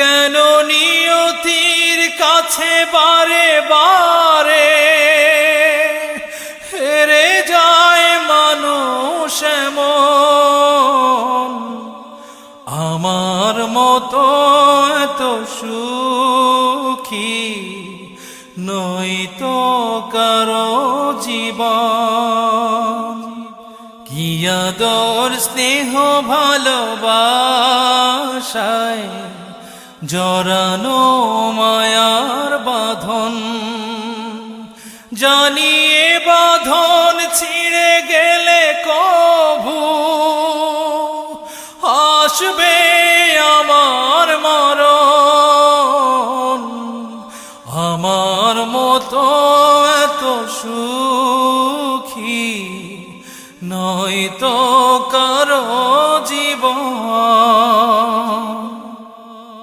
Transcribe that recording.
কেন নিয়তির কাছে বারে বারে হেরে যায় মানুষ এমন? আমার মতো এত সুখী নয়তো কারো জীবন। কি আদর স্নেহ ভালোবাসায় জড়ানো মায়ার বাঁধন, জানিয়ে বাঁধন ছিঁড়ে গেলে কভু আসবে